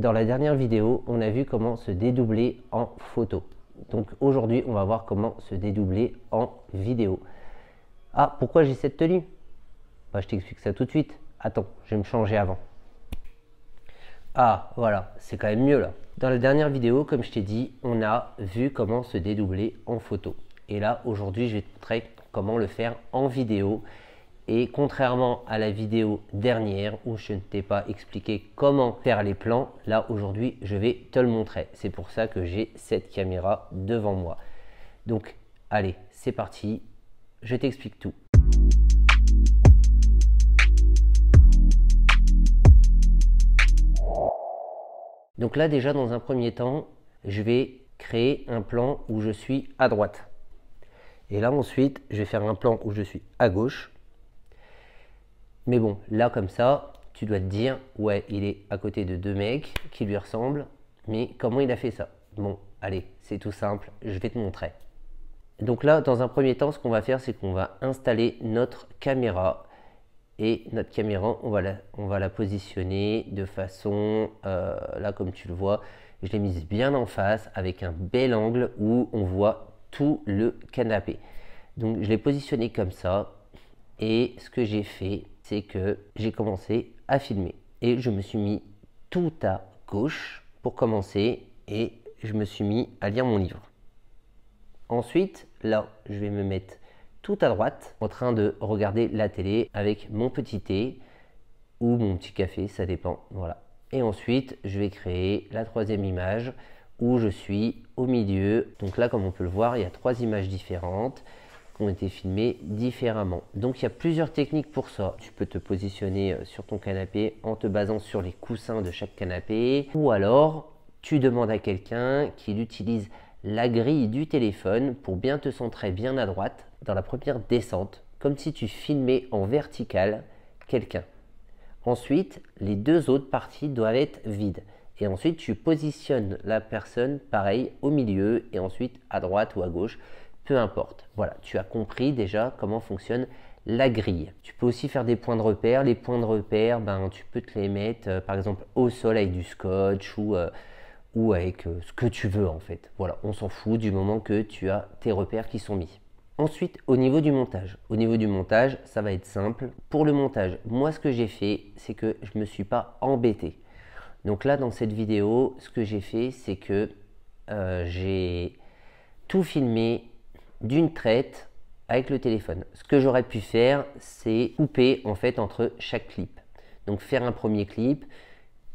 Dans la dernière vidéo, on a vu comment se dédoubler en photo. Donc aujourd'hui, on va voir comment se dédoubler en vidéo. Ah, pourquoi j'ai cette tenue? Bah, je t'explique ça tout de suite. Attends, je vais me changer avant. Ah, voilà, c'est quand même mieux là. Dans la dernière vidéo, comme je t'ai dit, on a vu comment se dédoubler en photo. Et là, aujourd'hui, je vais te montrer comment le faire en vidéo. Et contrairement à la vidéo dernière où je ne t'ai pas expliqué comment faire les plans, là aujourd'hui je vais te le montrer. C'est pour ça que j'ai cette caméra devant moi. Donc allez, c'est parti, je t'explique tout. Donc là déjà dans un premier temps, je vais créer un plan où je suis à droite. Et là ensuite, je vais faire un plan où je suis à gauche. Mais bon, là comme ça, tu dois te dire, ouais, il est à côté de deux mecs qui lui ressemblent, mais comment il a fait ça? Bon, allez, c'est tout simple, je vais te montrer. Donc là, dans un premier temps, ce qu'on va faire, c'est qu'on va installer notre caméra. Et notre caméra, on va la positionner de façon, là comme tu le vois, je l'ai mise bien en face avec un bel angle où on voit tout le canapé. Donc je l'ai positionné comme ça. Et ce que j'ai fait, c'est que j'ai commencé à filmer. Et je me suis mis tout à gauche pour commencer et je me suis mis à lire mon livre. Ensuite, là, je vais me mettre tout à droite en train de regarder la télé avec mon petit thé ou mon petit café, ça dépend. Voilà. Et ensuite, je vais créer la troisième image où je suis au milieu. Donc là, comme on peut le voir, il y a trois images différentes qui ont été filmées différemment. Donc il y a plusieurs techniques pour ça. Tu peux te positionner sur ton canapé en te basant sur les coussins de chaque canapé. Ou alors, tu demandes à quelqu'un qu'il utilise la grille du téléphone pour bien te centrer bien à droite dans la première descente, comme si tu filmais en vertical quelqu'un. Ensuite, les deux autres parties doivent être vides. Et ensuite, tu positionnes la personne pareil au milieu et ensuite à droite ou à gauche, peu importe. Voilà, tu as compris déjà comment fonctionne la grille. Tu peux aussi faire des points de repère. Les points de repère, tu peux te les mettre par exemple au sol avec du scotch ou avec ce que tu veux en fait. Voilà, on s'en fout du moment que tu as tes repères qui sont mis. Ensuite, au niveau du montage. Au niveau du montage, ça va être simple. Pour le montage, moi ce que j'ai fait, c'est que je ne me suis pas embêté. Donc là, dans cette vidéo, ce que j'ai fait, c'est que j'ai tout filmé d'une traite avec le téléphone. Ce que j'aurais pu faire, c'est couper en fait entre chaque clip. Donc faire un premier clip,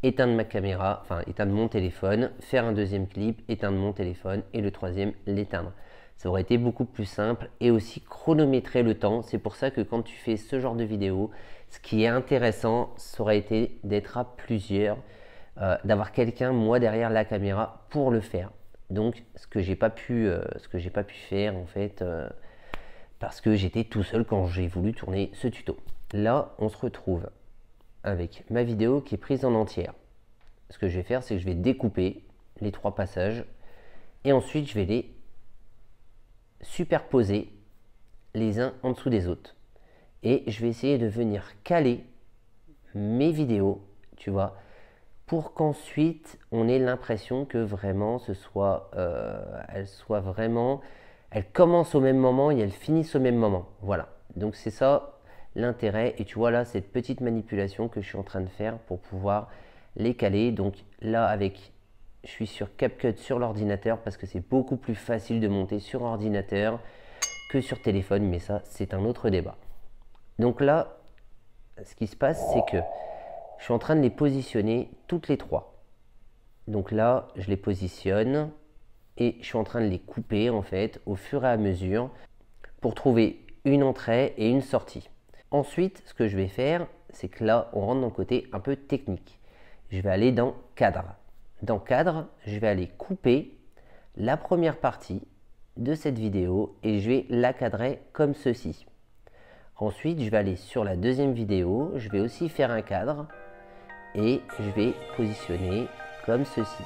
éteindre ma caméra, enfin éteindre mon téléphone, faire un deuxième clip, éteindre mon téléphone et le troisième, l'éteindre. Ça aurait été beaucoup plus simple et aussi chronométrer le temps. C'est pour ça que quand tu fais ce genre de vidéo, ce qui est intéressant, ça aurait été d'être à plusieurs, d'avoir quelqu'un, moi, derrière la caméra pour le faire. Donc, ce que j'ai pas pu faire en fait, parce que j'étais tout seul quand j'ai voulu tourner ce tuto. Là, on se retrouve avec ma vidéo qui est prise en entière. Ce que je vais faire, c'est que je vais découper les trois passages et ensuite je vais les superposer les uns en dessous des autres. Et je vais essayer de venir caler mes vidéos, tu vois, pour qu'ensuite on ait l'impression que vraiment elles commencent au même moment et elles finissent au même moment. Voilà. Donc c'est ça l'intérêt. Et tu vois là cette petite manipulation que je suis en train de faire pour pouvoir les caler. Donc là je suis sur CapCut sur l'ordinateur parce que c'est beaucoup plus facile de monter sur ordinateur que sur téléphone, mais ça c'est un autre débat. Donc là, ce qui se passe, c'est que je suis en train de les positionner toutes les trois. Donc là, je les positionne et je suis en train de les couper en fait au fur et à mesure pour trouver une entrée et une sortie. Ensuite, ce que je vais faire, c'est que là, on rentre dans le côté un peu technique. Je vais aller dans cadre. Dans cadre, je vais aller couper la première partie de cette vidéo et je vais la cadrer comme ceci. Ensuite, je vais aller sur la deuxième vidéo, je vais aussi faire un cadre et je vais positionner comme ceci.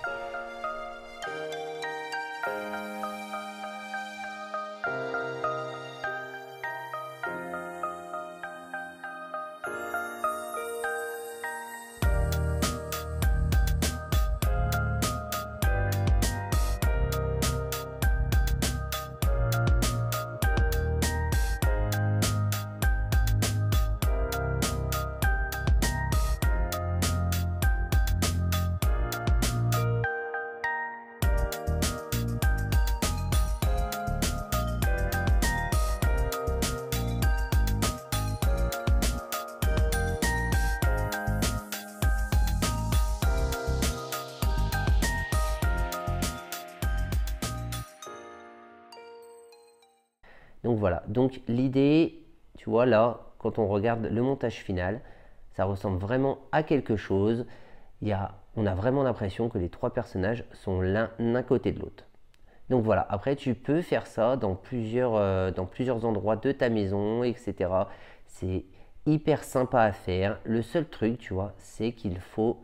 Donc voilà, donc l'idée, tu vois là, quand on regarde le montage final, ça ressemble vraiment à quelque chose. On a vraiment l'impression que les trois personnages sont l'un à côté de l'autre. Donc voilà, après tu peux faire ça dans plusieurs endroits de ta maison, etc. C'est hyper sympa à faire. Le seul truc, tu vois, c'est qu'il faut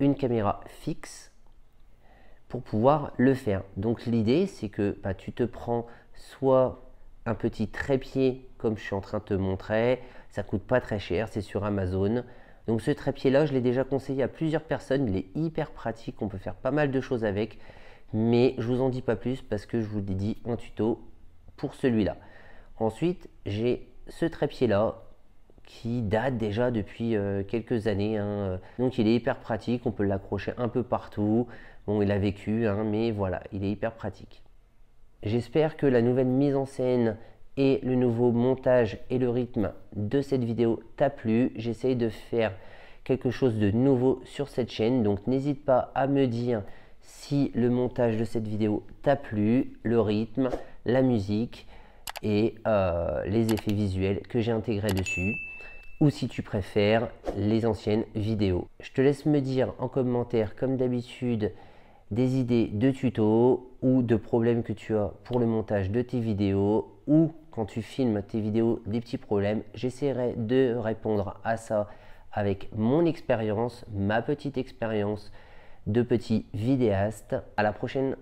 une caméra fixe pour pouvoir le faire. Donc l'idée, c'est que tu te prends soit un petit trépied comme je suis en train de te montrer, ça coûte pas très cher, c'est sur Amazon. Donc ce trépied-là, je l'ai déjà conseillé à plusieurs personnes, il est hyper pratique, on peut faire pas mal de choses avec, mais je vous en dis pas plus parce que je vous l'ai dit en tuto pour celui-là. Ensuite, j'ai ce trépied-là qui date déjà depuis quelques années, hein. Donc il est hyper pratique, on peut l'accrocher un peu partout. Bon, il a vécu, hein, mais voilà, il est hyper pratique. J'espère que la nouvelle mise en scène et le nouveau montage et le rythme de cette vidéo t'a plu. J'essaye de faire quelque chose de nouveau sur cette chaîne, donc n'hésite pas à me dire si le montage de cette vidéo t'a plu, le rythme, la musique et les effets visuels que j'ai intégrés dessus, ou si tu préfères les anciennes vidéos. Je te laisse me dire en commentaire, comme d'habitude, des idées de tutos ou de problèmes que tu as pour le montage de tes vidéos, ou quand tu filmes tes vidéos, des petits problèmes. J'essaierai de répondre à ça avec mon expérience, ma petite expérience de petit vidéaste. À la prochaine.